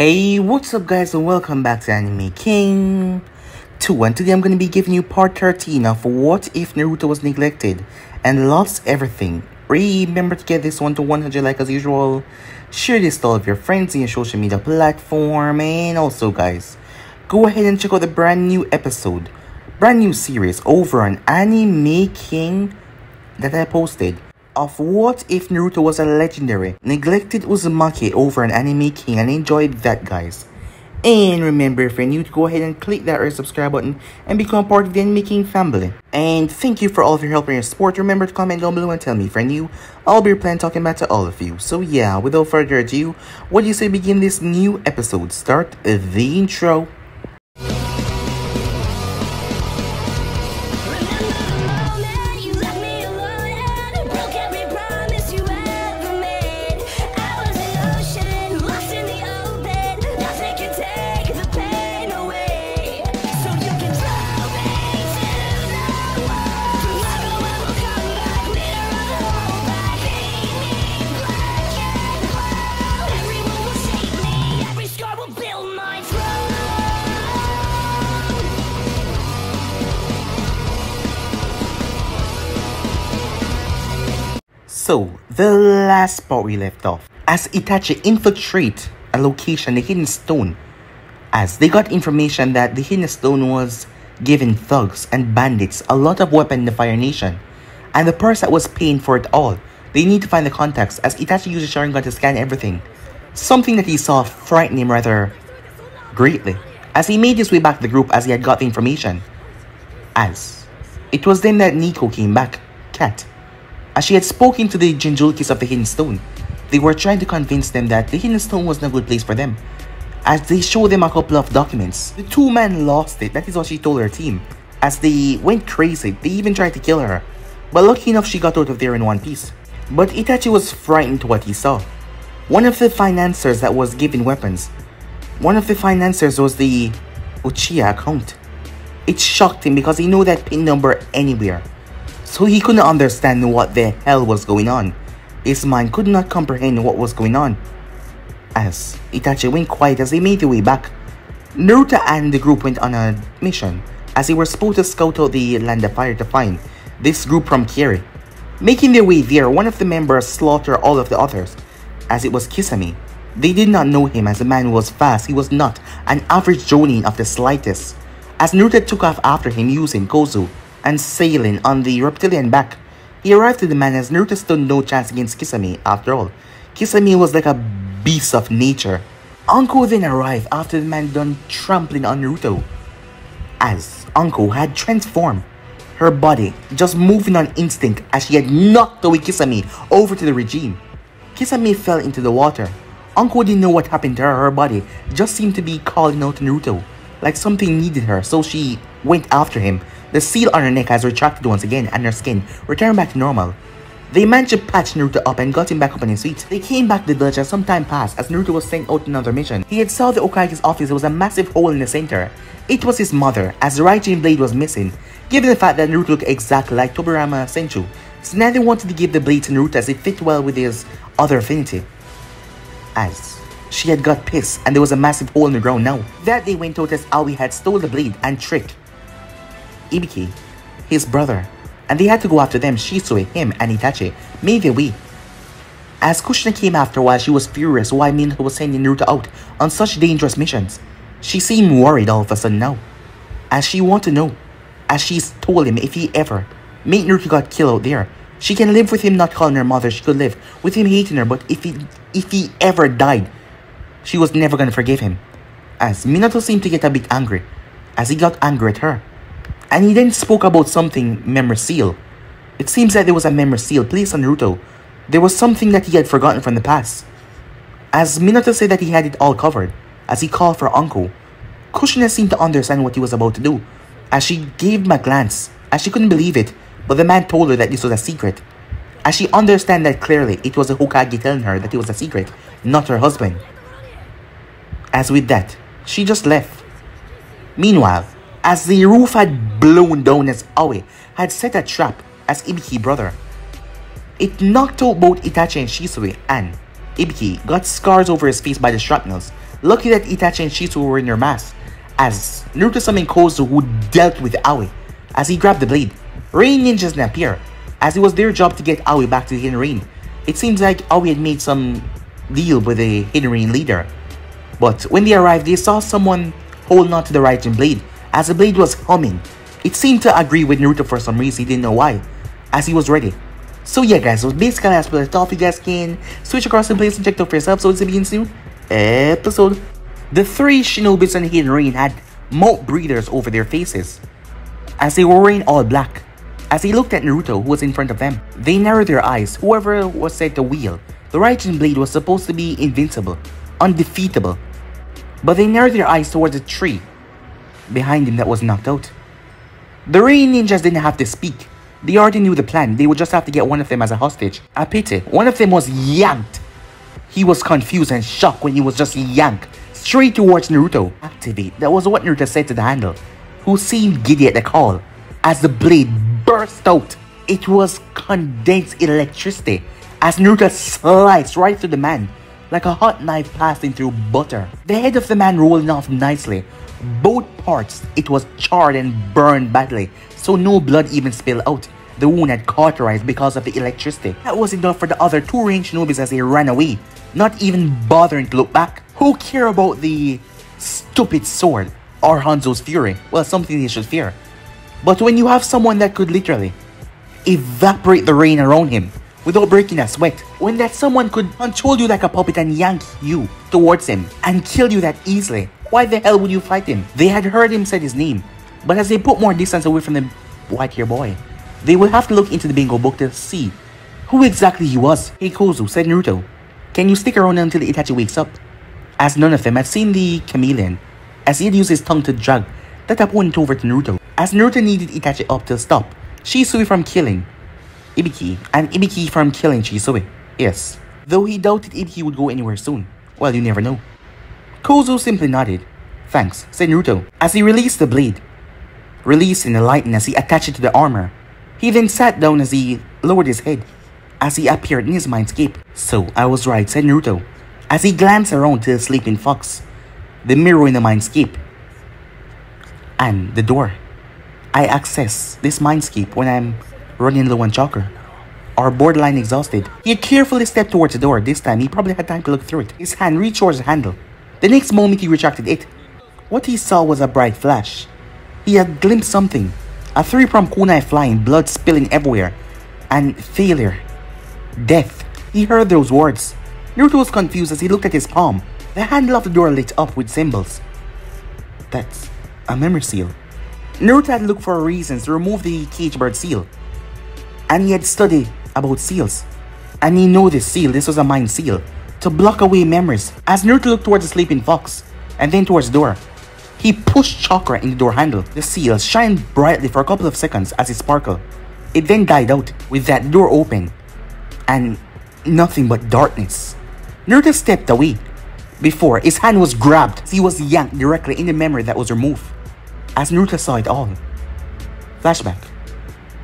Hey, what's up guys and welcome back to Anime King 2, and today I'm going to be giving you part 13 of What If Naruto Was Neglected and Lost Everything. Remember to get this one to 100 like as usual, share this to all of your friends in your social media platform, and also guys, go ahead and check out the brand new series over on Anime King that I posted of What If Naruto Was a Legendary Neglected Uzumaki over on Anime King, and enjoyed that guys. And remember, if you're new, to go ahead and click that red subscribe button and become part of the Anime King family. And thank you for all of your help and your support. Remember to comment down below and tell me if you're new, I'll be planning talking back to all of you. So yeah, without further ado, what do you say begin this new episode? Start the intro. So, the last part we left off, as Itachi infiltrate a location, the Hidden Stone, as they got information that the Hidden Stone was giving thugs and bandits a lot of weapon in the Fire Nation, and the person that was paying for it all. They need to find the contacts, as Itachi used Sharingan to scan everything, something that he saw frightened him rather greatly, as he made his way back to the group as he had got the information. As it was then that Nico came back, Kat. As she had spoken to the Jinchurikis of the Hidden Stone, they were trying to convince them that the Hidden Stone was no good place for them. As they showed them a couple of documents, the two men lost it. That is what she told her team. As they went crazy, they even tried to kill her. But lucky enough, she got out of there in one piece. But Itachi was frightened to what he saw. One of the financiers that was giving weapons, one of the financiers was the Uchiha account. It shocked him because he knew that pin number anywhere. So he couldn't understand what the hell was going on. His mind could not comprehend what was going on. As Itachi went quiet as they made their way back, Naruto and the group went on a mission, as they were supposed to scout out the Land of Fire to find this group from Kiri. Making their way there, one of the members slaughtered all of the others, as it was Kisame. They did not know him, as the man was fast. He was not an average Jonin of the slightest, as Naruto took off after him using Kozu and sailing on the reptilian back. He arrived to the man as Naruto stood no chance against Kisame. After all, Kisame was like a beast of nature. Anko then arrived after the man done trampling on Naruto, as Anko had transformed her body, just moving on instinct as she had knocked away Kisame over to the regime. Kisame fell into the water. Anko didn't know what happened to her. Her body just seemed to be calling out to Naruto, like something needed her, so she went after him. The seal on her neck has retracted once again, and her skin returned back to normal. They managed to patch Naruto up and got him back up on his feet. They came back to the village as some time passed, as Naruto was sent out on another mission. He had saw the Hokage's office. There was a massive hole in the center. It was his mother, as the right chain blade was missing, given the fact that Naruto looked exactly like Tobirama Senju. So now they wanted to give the blade to Naruto as it fit well with his other affinity. As she had got pissed, and there was a massive hole in the ground now. That they went out as Aoi had stole the blade and tricked Ibiki, his brother, and they had to go after them. Shisui, him, and Itachi made their way. As Kushina came after a while, she was furious why Minato was sending Naruto out on such dangerous missions. She seemed worried all of a sudden now, as she wanted to know, as she told him if he ever made Naruto got killed out there, she can live with him not calling her mother. She could live with him hating her, but if he ever died, she was never going to forgive him. As Minato seemed to get a bit angry, as he got angry at her. And he then spoke about something memory seal. It seems that there was a memory seal placed on Naruto. There was something that he had forgotten from the past. As Minato said that he had it all covered, as he called for Anko, Kushina seemed to understand what he was about to do, as she gave him a glance, as she couldn't believe it, but the man told her that this was a secret. As she understood that clearly, it was the Hokage telling her that it was a secret, not her husband. As with that, she just left. Meanwhile, as the roof had blown down, as Aoi had set a trap as Ibiki brother, it knocked out both Itachi and Shisui, and Ibiki got scars over his face by the shrapnels Lucky that Itachi and Shiso were in their masks, as Naruto summoned Kozu, who dealt with Aoi. As he grabbed the blade, Rain ninjas didn't appear, as it was their job to get Aoi back to the Hidden Rain. It seems like Aoi had made some deal with the Hidden Rain leader. But when they arrived, they saw someone holding on to the Raijin blade, as the blade was humming. It seemed to agree with Naruto for some reason, he didn't know why, as he was ready. So yeah guys, so basically as per the top, you guys can switch across the place and check it out for yourself. So let's begin new episode. The three Shinobis in the Hidden Rain had mouth breathers over their faces, as they were wearing all black. As they looked at Naruto, who was in front of them, they narrowed their eyes. Whoever was said to wield the Raijin blade was supposed to be invincible, undefeatable. But they narrowed their eyes towards a tree behind him that was knocked out. The Rain ninjas didn't have to speak. They already knew the plan. They would just have to get one of them as a hostage. A pity, one of them was yanked. He was confused and shocked when he was just yanked straight towards Naruto. Activate, that was what Naruto said to the handle, who seemed giddy at the call. As the blade burst out, it was condensed electricity, as Naruto sliced right through the man, like a hot knife passing through butter. The head of the man rolling off nicely. Both parts, it was charred and burned badly, so no blood even spilled out. The wound had cauterized because of the electricity. That was enough for the other two range Shinobis as they ran away, not even bothering to look back. Who care about the stupid sword or Hanzo's fury? Well, something they should fear. But when you have someone that could literally evaporate the rain around him without breaking a sweat, when that someone could control you like a puppet and yank you towards him and kill you that easily, why the hell would you fight him? They had heard him say his name, but as they put more distance away from the white-haired boy, they would have to look into the bingo book to see who exactly he was. Hey Kozu, said Naruto, can you stick around until Itachi wakes up? As none of them had seen the chameleon, as he had used his tongue to drag that opponent over to Naruto. As Naruto needed Itachi up to stop Shisui from killing Ibiki, and Ibiki from killing Shisui. Yes, though he doubted Ibiki would go anywhere soon. Well, you never know. Kozu simply nodded. Thanks, said Naruto, as he released the blade, releasing the lightning as he attached it to the armor. He then sat down as he lowered his head, as he appeared in his mindscape. So, I was right, said Naruto, as he glanced around to the sleeping fox, the mirror in the mindscape, and the door. I access this mindscape when I'm running low on chakra, or borderline exhausted. He carefully stepped towards the door. This time, he probably had time to look through it. His hand reached towards the handle. The next moment, he retracted it. What he saw was a bright flash. He had glimpsed something. A three-pronged kunai flying, blood spilling everywhere, and failure. Death. He heard those words. Naruto was confused as he looked at his palm. The handle of the door lit up with symbols. That's a memory seal. Naruto had looked for reasons to remove the cage bird seal, and he had studied about seals, and he knew this seal, this was a mind seal, to block away memories. As Naruto looked towards the sleeping fox, and then towards the door, he pushed chakra in the door handle. The seal shined brightly for a couple of seconds as it sparkled. It then died out with that door open, and nothing but darkness. Naruto stepped away before his hand was grabbed. He was yanked directly in the memory that was removed. As Naruto saw it all. Flashback.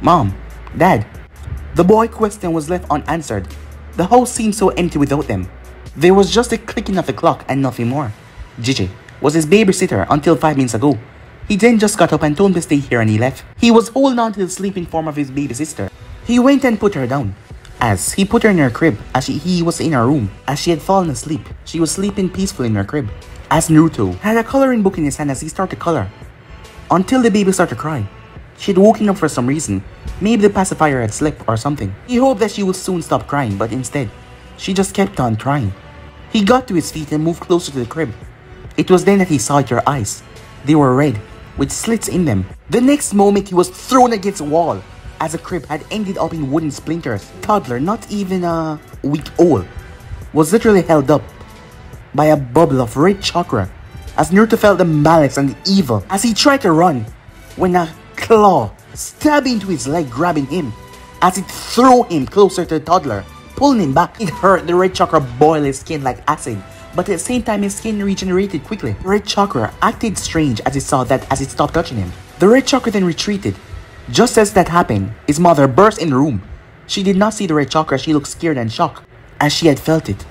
Mom, Dad. The boy's question was left unanswered. The house seemed so empty without them. There was just the clicking of the clock and nothing more. Gigi was his babysitter until 5 minutes ago. He then just got up and told him to stay here and he left. He was holding on to the sleeping form of his baby sister. He went and put her down. As he put her in her crib, as he was in her room. As she had fallen asleep, she was sleeping peacefully in her crib. As Naruto had a coloring book in his hand as he started to color, until the baby started to cry. She had woken up for some reason. Maybe the pacifier had slipped or something. He hoped that she would soon stop crying, but instead, she just kept on crying. He got to his feet and moved closer to the crib. It was then that he saw her eyes. They were red, with slits in them. The next moment, he was thrown against a wall, as the crib had ended up in wooden splinters. Toddler, not even a week old, was literally held up by a bubble of red chakra, as Naruto felt the malice and the evil as he tried to run, when a claw stabbed into his leg, grabbing him as it threw him closer to the toddler, pulling him back. It hurt. The red chakra boiled his skin like acid, but at the same time his skin regenerated quickly. The red chakra acted strange as it saw that as it stopped touching him. The red chakra then retreated. Just as that happened, his mother burst in the room. She did not see the red chakra. She looked scared and shocked, as she had felt it.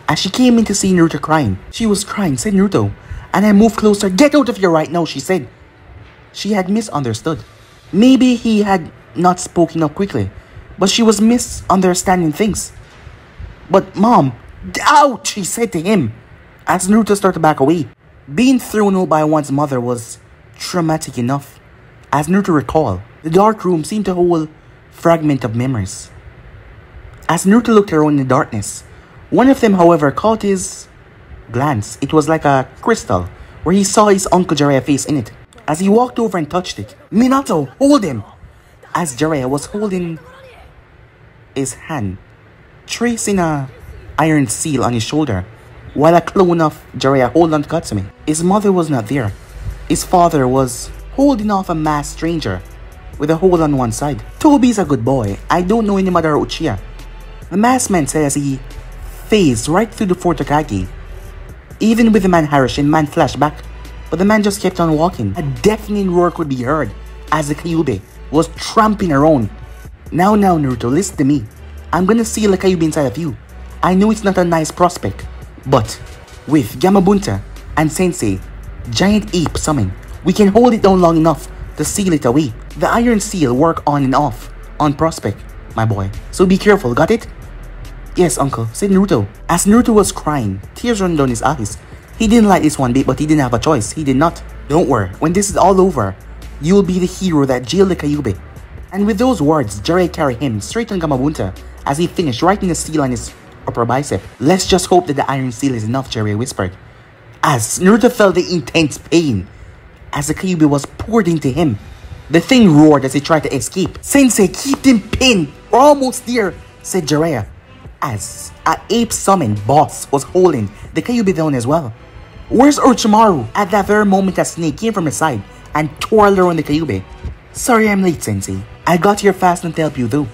as she came in to see Naruto crying. She was crying, said Naruto, and I moved closer. Get out of here right now, she said. She had misunderstood. Maybe he had not spoken up quickly, but she was misunderstanding things. But Mom, ouch, she said to him, as Naruto started to back away. Being thrown out by one's mother was traumatic enough. As Naruto recalled, the dark room seemed to hold fragments of memories. As Naruto looked around in the darkness, one of them, however, caught his glance. It was like a crystal, where he saw his Uncle Jiraiya's face in it. As he walked over and touched it, Minato, hold him! As Jiraiya was holding his hand, tracing a iron seal on his shoulder, while a clone of Jiraiya held on to Katsumi. His mother was not there. His father was holding off a masked stranger with a hole on one side. Tobi's a good boy. I don't know any Madara Uchiha. The masked man said as he phased right through the fourth Hokage. Even with the man Harashin, man flashed back, but the man just kept on walking. A deafening roar could be heard as the Kyuubi was tramping around. Now Naruto, listen to me. I'm gonna seal the Kyuubi inside of you. I know it's not a nice prospect, but with Gamabunta and Sensei, giant ape summon, we can hold it down long enough to seal it away. The iron seal work on and off on prospect, my boy. So be careful, got it? Yes, uncle, said Naruto. As Naruto was crying, tears running down his eyes. He didn't like this one bit, but he didn't have a choice. He did not. Don't worry, when this is all over, you will be the hero that jailed the Kyuubi. And with those words, Jiraiya carried him straight on Gamabunta as he finished writing the seal on his upper bicep. Let's just hope that the iron seal is enough, Jiraiya whispered. As Naruto felt the intense pain as the Kyuubi was poured into him. The thing roared as he tried to escape. Sensei, keep him pinned. We're almost there, said Jiraiya, as an ape summoned boss was holding the Kyuubi down as well. Where's Orochimaru? At that very moment, a snake came from his side and twirled around the Kyuubi. Sorry I'm late, Sensei. I got here fast enough to help you though.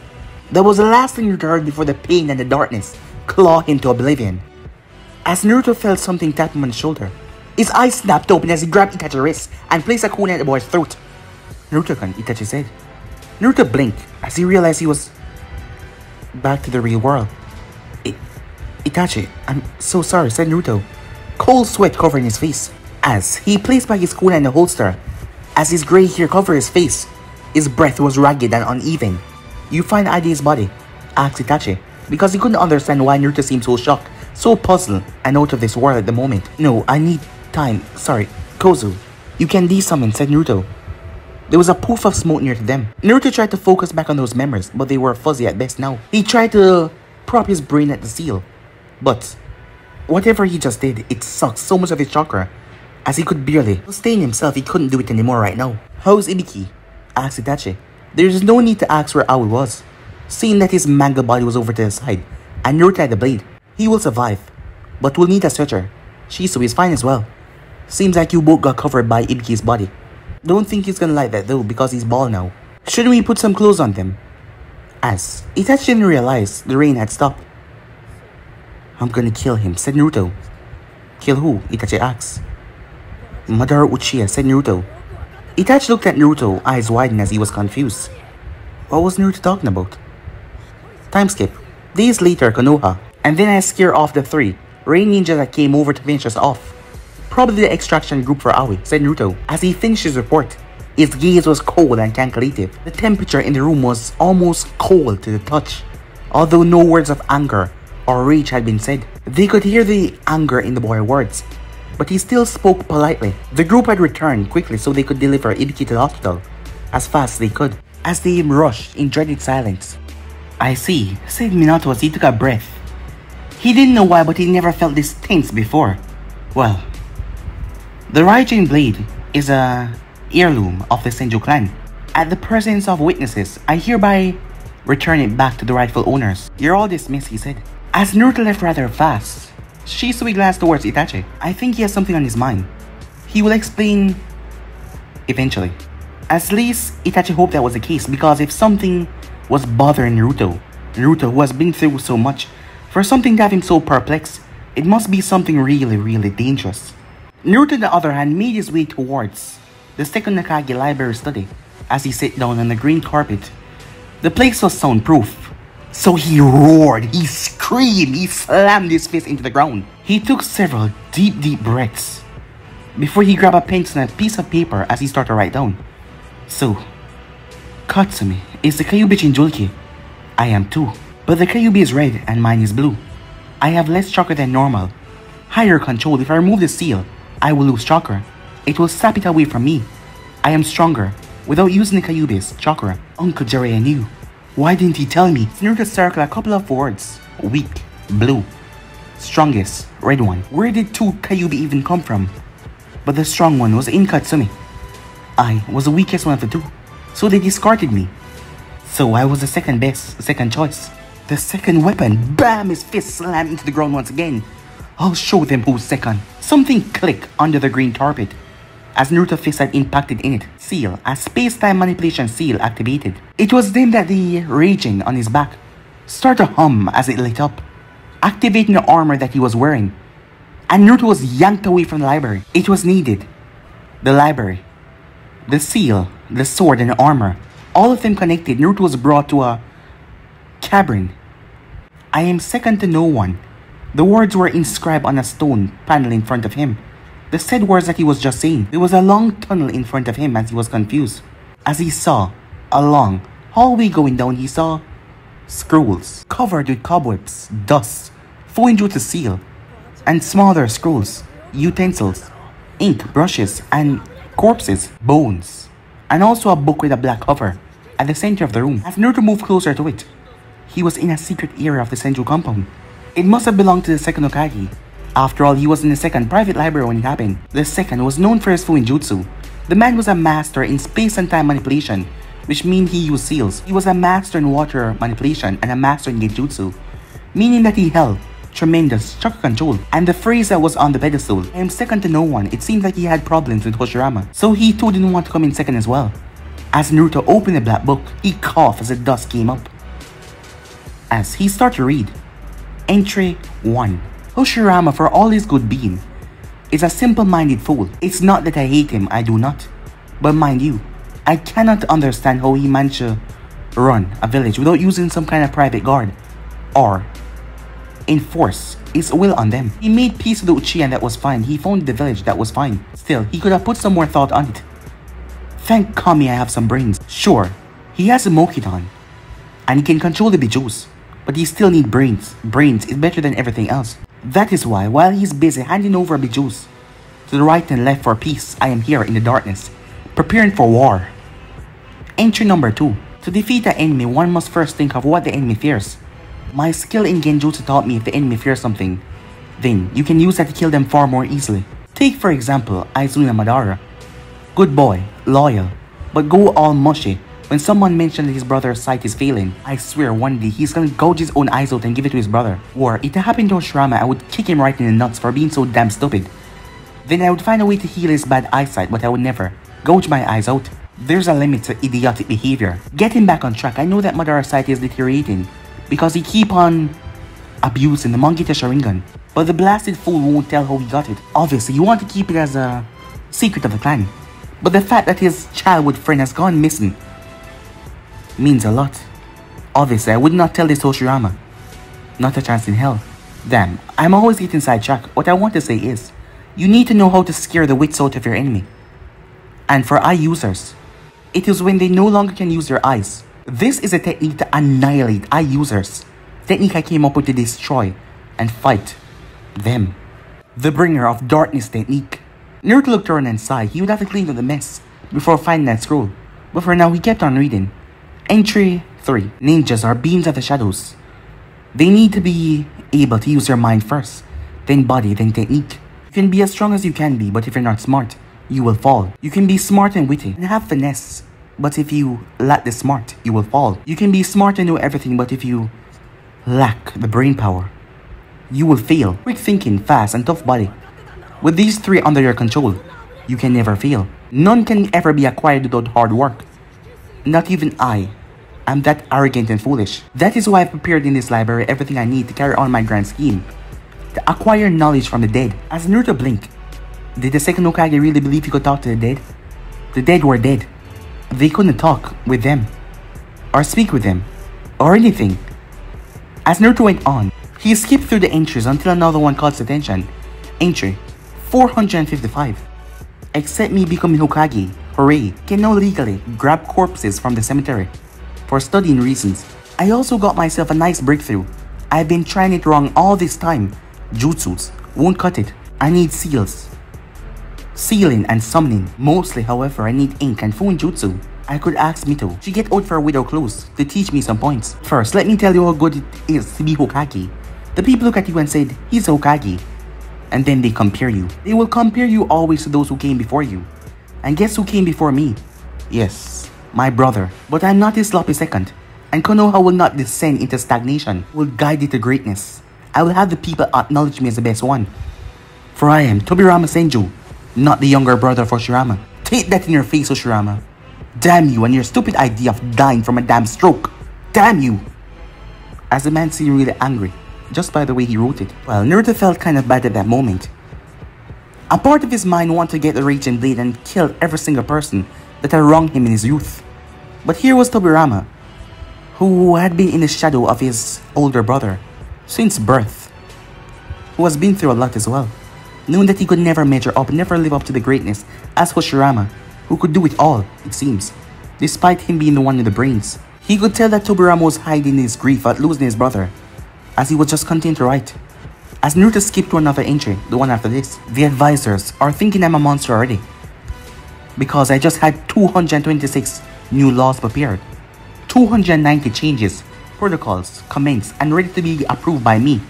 That was the last thing Naruto heard before the pain and the darkness clawed him to oblivion. As Naruto felt something tap him on the shoulder, his eyes snapped open as he grabbed Itachi's wrist and placed a kunai at the boy's throat. Naruto-kun, Itachi said. Naruto blinked as he realized he was back to the real world. Itachi, I'm so sorry, said Naruto, cold sweat covering his face. As he placed back his kunai in the holster, as his grey hair covered his face, his breath was ragged and uneven. You find ID's body? Asked Itachi, because he couldn't understand why Naruto seemed so shocked, so puzzled, and out of this world at the moment. No, I need time. Sorry, Kozu. You can de-summon, said Naruto. There was a poof of smoke near to them. Naruto tried to focus back on those memories, but they were fuzzy at best now. He tried to prop his brain at the seal, but whatever he just did, it sucked so much of his chakra, as he could barely sustain himself. He couldn't do it anymore right now. How's Ibiki? Asked Itachi. There's no need to ask where Aoi was, seeing that his mangled body was over to the side, and Naruto had the blade. He will survive, but we'll need a stretcher. Shiso is fine as well. Seems like you both got covered by Ibiki's body. Don't think he's gonna like that though, because he's bald now. Shouldn't we put some clothes on them? As Itachi didn't realize the rain had stopped. I'm gonna kill him, said Naruto. Kill who? Itachi asked. Madara Uchiha, said Naruto. Itachi looked at Naruto, eyes widened as he was confused. What was Naruto talking about? Time skip. Days later, Konoha. And then I scare off the 3 rain ninjas that came over to finish us off. Probably the extraction group for Aoi, said Naruto. As he finished his report, his gaze was cold and calculative. The temperature in the room was almost cold to the touch. Although no words of anger or rage had been said, they could hear the anger in the boy's words. But he still spoke politely. The group had returned quickly so they could deliver Ibiki to the hospital as fast as they could. As they rushed in dreaded silence. I see, said Minato as he took a breath. He didn't know why, but he never felt this tense before. Well, the Raijin blade is a heirloom of the Senju clan. At the presence of witnesses, I hereby return it back to the rightful owners. You're all dismissed, he said. As Naruto left rather fast, Shisui glanced towards Itachi. I think he has something on his mind. He will explain eventually. At least Itachi hoped that was the case, because if something was bothering Naruto who has been through so much, for something to have him so perplexed, it must be something really dangerous. Naruto, on the other hand, made his way towards the second Hokage library study as he sat down on the green carpet. The place was soundproof, So he roared, he screamed, he slammed his fist into the ground. He took several deep breaths before he grabbed a pencil and a piece of paper as he started to write down. So, Katsumi is the Kyuubi Jinchuriki. I am too. But the Kyuubi is red and mine is blue. I have less chakra than normal. Higher control. If I remove the seal, I will lose chakra. It will sap it away from me. I am stronger without using the Kyuubi's chakra. Uncle Jiraiya knew. Why didn't he tell me? Naruto circled a couple of words. Weak, blue. Strongest, red one. Where did two Kyuubi even come from? But the strong one was in Katsumi. I was the weakest one of the two. So they discarded me. So I was the second best, the second choice. The second weapon. Bam! His fist slammed into the ground once again. I'll show them who's second. Something clicked under the green carpet as Naruto's fist had impacted in it. Seal, a space-time manipulation seal activated. It was then that the raging on his back started to hum as it lit up, activating the armor that he was wearing. And Naruto was yanked away from the library. It was needed. The library, the seal, the sword, and the armor, all of them connected. Naruto was brought to a cavern. I am second to no one. The words were inscribed on a stone panel in front of him. The said words that he was just saying. There was a long tunnel in front of him as he was confused. As he saw a long hallway going down, he saw scrolls covered with cobwebs, dust, flowing through the seal, and smaller scrolls, utensils, ink, brushes, and corpses, bones, and also a book with a black cover at the center of the room. As Naruto moved closer to it, he was in a secret area of the central compound. It must have belonged to the second Hokage. After all, he was in the second private library when it happened. The second was known for his Fuinjutsu. The man was a master in space and time manipulation, which means he used seals. He was a master in water manipulation and a master in Genjutsu, meaning that he held tremendous chakra control. And the phrase that was on the pedestal, I am second to no one, it seemed like he had problems with Hashirama. So he too didn't want to come in second as well. As Naruto opened the black book, he coughed as the dust came up. As he started to read, Entry 1. Hashirama, for all his good being, is a simple-minded fool. It's not that I hate him, I do not. But mind you, I cannot understand how he managed to run a village without using some kind of private guard or enforce his will on them. He made peace with the Uchiha and that was fine. He founded the village, that was fine. Still, he could have put some more thought on it. Thank Kami I have some brains. Sure, he has a Mokidan and he can control the Bijus, but he still needs brains. Brains is better than everything else. That is why, while he's busy handing over Bijus to the right and left for peace, I am here in the darkness, preparing for war. Entry number 2. To defeat an enemy, one must first think of what the enemy fears. My skill in Genjutsu taught me if the enemy fears something, then you can use that to kill them far more easily. Take for example, Aizuna Madara. Good boy, loyal, but go all mushy when someone mentioned that his brother's sight is failing. I swear one day he's gonna gouge his own eyes out and give it to his brother. Or if it happened to Hashirama, I would kick him right in the nuts for being so damn stupid. Then I would find a way to heal his bad eyesight, but I would never gouge my eyes out. There's a limit to idiotic behavior. Getting back on track, I know that Madara's sight is deteriorating because he keep on abusing the Mangekyo Sharingan. But the blasted fool won't tell how he got it. Obviously, you want to keep it as a secret of the clan. But the fact that his childhood friend has gone missing means a lot. Obviously, I would not tell this to Hashirama. Not a chance in hell. Damn, I'm always getting sidetracked. What I want to say is, you need to know how to scare the wits out of your enemy. And for eye users, it is when they no longer can use their eyes. This is a technique to annihilate eye users. Technique I came up with to destroy and fight them. The bringer of darkness technique. Naruto looked around and sighed. He would have to clean up the mess before finding that scroll. But for now, he kept on reading. Entry 3. Ninjas are beings of the shadows. They need to be able to use their mind first, then body, then technique. You can be as strong as you can be, but if you're not smart, you will fall. You can be smart and witty and have finesse, but if you lack the smart, you will fall. You can be smart and know everything, but if you lack the brain power, you will fail. Quick thinking, fast, and tough body. With these 3 under your control, you can never fail. None can ever be acquired without hard work. Not even I am that arrogant and foolish. That is why I prepared in this library everything I need to carry on my grand scheme. To acquire knowledge from the dead. As Naruto blinked, did the second Hokage really believe he could talk to the dead? The dead were dead. They couldn't talk with them, or speak with them, or anything. As Naruto went on, he skipped through the entries until another one caught his attention. Entry 455. Except me becoming Hokage, hooray, can now legally grab corpses from the cemetery. For studying reasons, I also got myself a nice breakthrough. I've been trying it wrong all this time. Jutsus won't cut it. I need seals. Sealing and summoning. Mostly, however, I need ink and phone jutsu. I could ask Mito. She get out for widow clothes to teach me some points. First, let me tell you how good it is to be Hokage. The people look at you and said, he's Hokage. And then they compare you. They will compare you always to those who came before you. And guess who came before me? Yes, my brother. But I'm not his sloppy second. And Konoha will not descend into stagnation. Will guide it to greatness. I will have the people acknowledge me as the best one. For I am Tobirama Senju, not the younger brother of Oshirama. Take that in your face, Oshirama. Damn you and your stupid idea of dying from a damn stroke. Damn you. As the man seemed really angry, just by the way he wrote it. Well, Naruto felt kind of bad at that moment. A part of his mind wanted to get the Raging Blade and kill every single person that had wronged him in his youth. But here was Tobirama, who had been in the shadow of his older brother since birth, who has been through a lot as well, knowing that he could never measure up, never live up to the greatness as Hoshirama, who could do it all, it seems, despite him being the one with the brains. He could tell that Tobirama was hiding his grief at losing his brother, as he was just content to write. As Naruto skipped to another entry, the one after this, the advisors are thinking I'm a monster already, because I just had 226 new laws prepared, 290 changes, protocols, comments, and ready to be approved by me.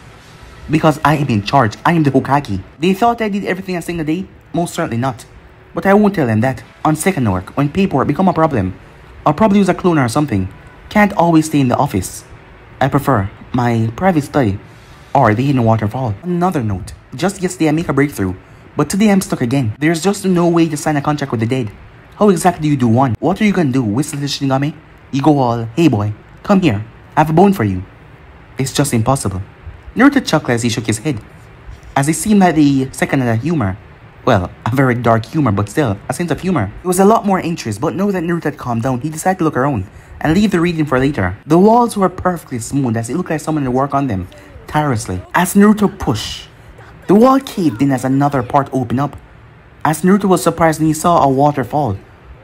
Because I am in charge, I am the Hokage. They thought I did everything a single day? Most certainly not. But I won't tell them that. On second work, when paperwork become a problem, I'll probably use a cloner or something. Can't always stay in the office. I prefer my private study or the hidden waterfall. Another note, just yesterday I make a breakthrough, but today I'm stuck again. There's just no way to sign a contract with the dead. How exactly do you do one? What are you gonna do? Whistle the Shinigami? You go all, hey boy, come here, I have a bone for you. It's just impossible. Naruto chuckled as he shook his head, as it seemed like the second had a humor. Well, a very dark humor, but still, a sense of humor. There was a lot more interest, but now that Naruto had calmed down, he decided to look around and leave the reading for later. The walls were perfectly smooth as it looked like someone had worked on them tirelessly. As Naruto pushed, the wall caved in as another part opened up. As Naruto was surprised when he saw a waterfall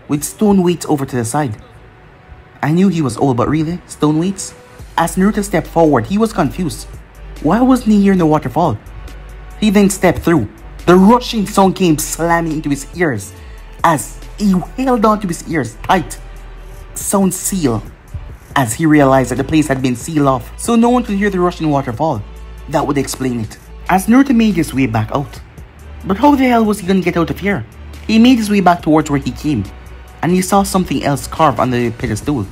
with stone weights over to the side. I knew he was old, but really? Stone weights? As Naruto stepped forward, he was confused. Why wasn't he here in the waterfall? He then stepped through. The rushing sound came slamming into his ears as he held onto his ears tight. Sound seal as he realized that the place had been sealed off, so no one could hear the rushing waterfall. That would explain it. As Naruto made his way back out. But how the hell was he gonna get out of here? He made his way back towards where he came, and he saw something else carved on the pedestal.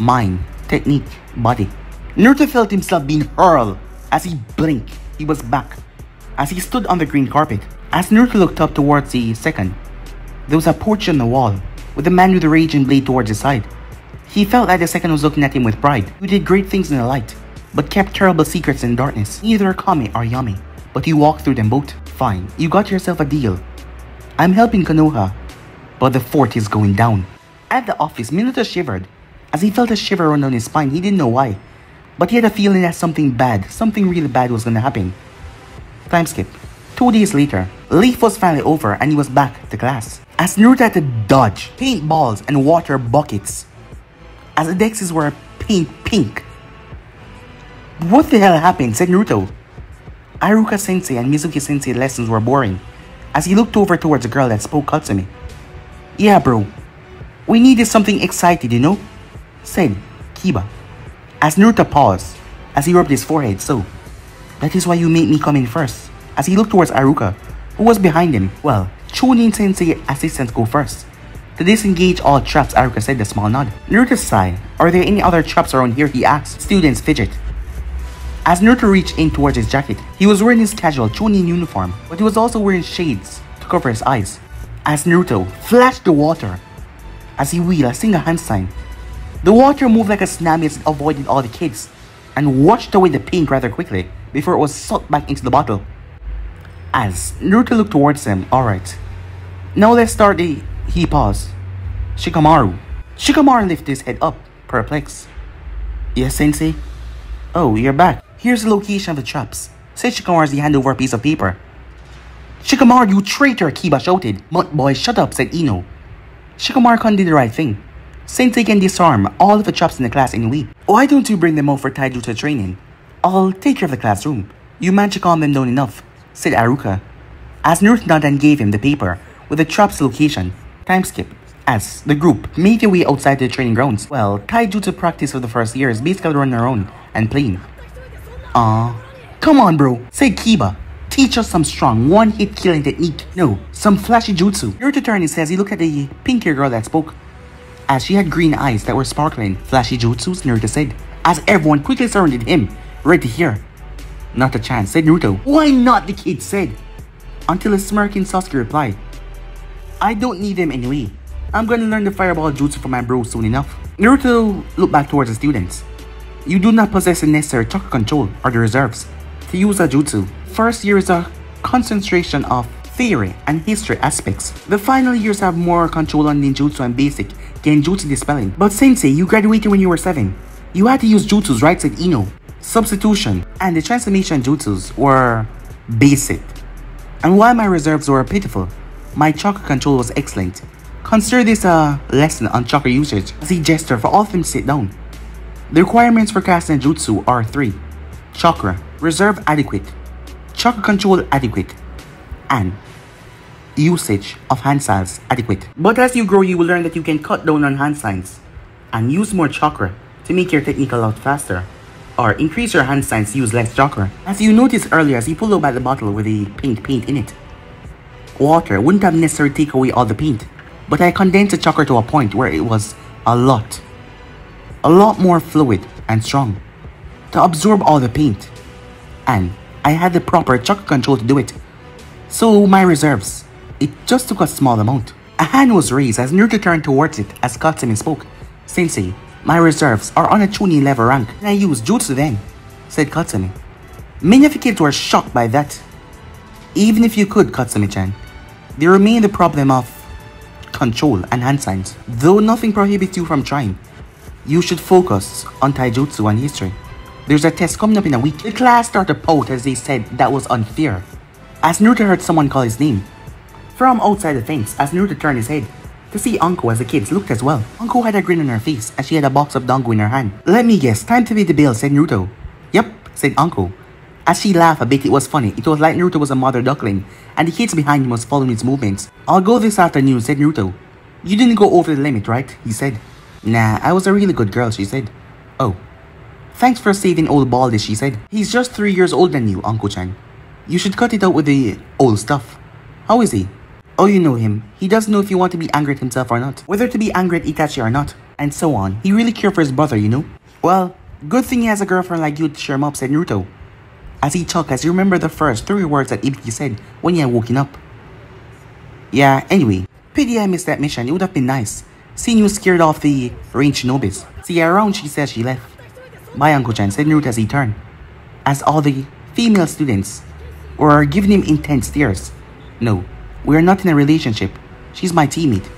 Mind, technique, body. Naruto felt himself being hurled. As he blinked, he was back. As he stood on the green carpet, as Naruto looked up towards the second, there was a portrait on the wall, with a man with a raging blade towards his side. He felt like the second was looking at him with pride. You did great things in the light, but kept terrible secrets in darkness. Neither Kame or Yami, but you walked through them both. Fine, you got yourself a deal. I'm helping Konoha, but the fort is going down. At the office, Minato shivered. As he felt a shiver run down his spine, he didn't know why. But he had a feeling that something really bad was gonna happen. Time skip. 2 days later, Leaf was finally over and he was back to class. As Naruto had to dodge paintballs and water buckets, as the dexes were paint pink. What the hell happened? Said Naruto. Iruka sensei and Mizuki sensei lessons were boring, as he looked over towards the girl that spoke Katsumi. Yeah bro, we needed something exciting, you know? Said Kiba. As Naruto paused, as he rubbed his forehead, so, that is why you made me come in first. As he looked towards Iruka, who was behind him. Well, Chunin sensei assistants go first. To disengage all traps, Iruka said with a small nod. Naruto sighed. Are there any other traps around here? He asked. Students fidget. As Naruto reached in towards his jacket, he was wearing his casual Chunin uniform, but he was also wearing shades to cover his eyes. As Naruto flashed the water, as he wheeled a single hand sign, the water moved like a tsunami as it avoided all the kids, and washed away the paint rather quickly before it was sucked back into the bottle. As Naruto looked towards him, alright. Now let's start the... He paused. Shikamaru. Shikamaru lifted his head up, perplexed. Yes, sensei? Oh, you're back. Here's the location of the traps. Said Shikamaru as he handed over a piece of paper. Shikamaru, you traitor, Kiba shouted. Mutt boy, shut up, said Ino. Shikamaru did the right thing. Sensei can disarm all of the traps in the class anyway. Why don't you bring them out for taijutsu training? I'll take care of the classroom. You managed to calm them down enough, said Aruka. As Naruto nodded and gave him the paper with the trap's location. Time skip. As the group made their way outside the training grounds. Well, taijutsu practice for the first year is basically running around and playing. Come on bro, said Kiba. Teach us some strong one-hit killing technique. No, some flashy jutsu. Naruto turned and says he looked at the pink-haired girl that spoke. As she had green eyes that were sparkling. Flashy jutsus, Naruto said. As everyone quickly surrounded him, ready to hear. Not a chance, said Naruto. Why not, the kid said. Until a smirking Sasuke replied. I don't need them anyway. I'm gonna learn the fireball jutsu from my bro soon enough. Naruto looked back towards the students. You do not possess the necessary chakra control or the reserves to use a jutsu. First year is a concentration of theory and history aspects. The final years have more control on ninjutsu and basic genjutsu dispelling. But sensei, you graduated when you were 7. You had to use jutsus, right, said Ino. Substitution and the transformation jutsus were basic. And while my reserves were pitiful, my chakra control was excellent. Consider this a lesson on chakra usage as he gestured for all of them to sit down. The requirements for casting jutsu are 3. Chakra, reserve adequate, chakra control adequate, and usage of hand signs adequate. But as you grow, you will learn that you can cut down on hand signs and use more chakra to make your technique a lot faster, or increase your hand signs to use less chakra. As you noticed earlier as he pulled out by the bottle with the pink paint in it. Water wouldn't have necessarily take away all the paint, but I condensed the chakra to a point where it was a lot more fluid and strong to absorb all the paint. And I had the proper chakra control to do it. So my reserves, it just took a small amount. A hand was raised as Naruto turned towards it as Katsumi spoke. Sensei, my reserves are on a Chunin level rank. Can I use jutsu then? Said Katsumi. Many of the kids were shocked by that. Even if you could, Katsumi-chan, there remained the problem of control and hand signs. Though nothing prohibits you from trying, you should focus on taijutsu and history. There's a test coming up in a week. The class started to pout as they said that was unfair. As Naruto heard someone call his name from outside the fence, as Naruto turned his head to see Anko as the kids looked as well. Anko had a grin on her face as she had a box of dango in her hand. Let me guess, time to pay the bill, said Naruto. Yep, said Anko. As she laughed a bit, it was funny. It was like Naruto was a mother duckling and the kids behind him was following his movements. I'll go this afternoon, said Naruto. You didn't go over the limit, right? He said. Nah, I was a really good girl, she said. Oh. Thanks for saving old Baldy, she said. He's just 3 years older than you, Anko-chan. You should cut it out with the old stuff. How is he? Oh, you know him. He doesn't know if you want to be angry at himself or not. Whether to be angry at Itachi or not. And so on. He really cared for his brother, you know. Well, good thing he has a girlfriend like you to cheer him up, said Naruto. As he chuckled as he remembered the first 3 words that Ibiki said when he had woken up. Yeah, anyway. Pity I missed that mission. It would have been nice seeing you scared off the range shinobis. See you around, she said she left. Bye, Uncle-chan, said Naruto as he turned. As all the female students were giving him intense stares. No, we are not in a relationship. She's my teammate.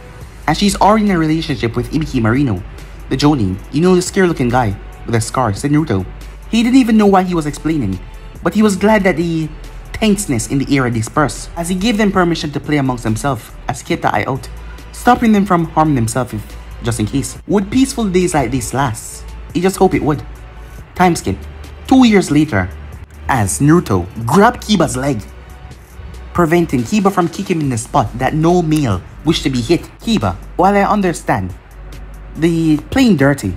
And she's already in a relationship with Ibiki Marino, the Jonin. You know, the scary-looking guy with a scar, said Naruto. He didn't even know what he was explaining, but he was glad that the tenseness in the air dispersed as he gave them permission to play amongst themselves as he kept the eye out, stopping them from harming themselves just in case. Would peaceful days like this last? He just hoped it would. Time skip. 2 years later, as Naruto grabbed Kiba's leg, preventing Kiba from kicking in the spot that no male wished to be hit. Kiba, while I understand the playing dirty,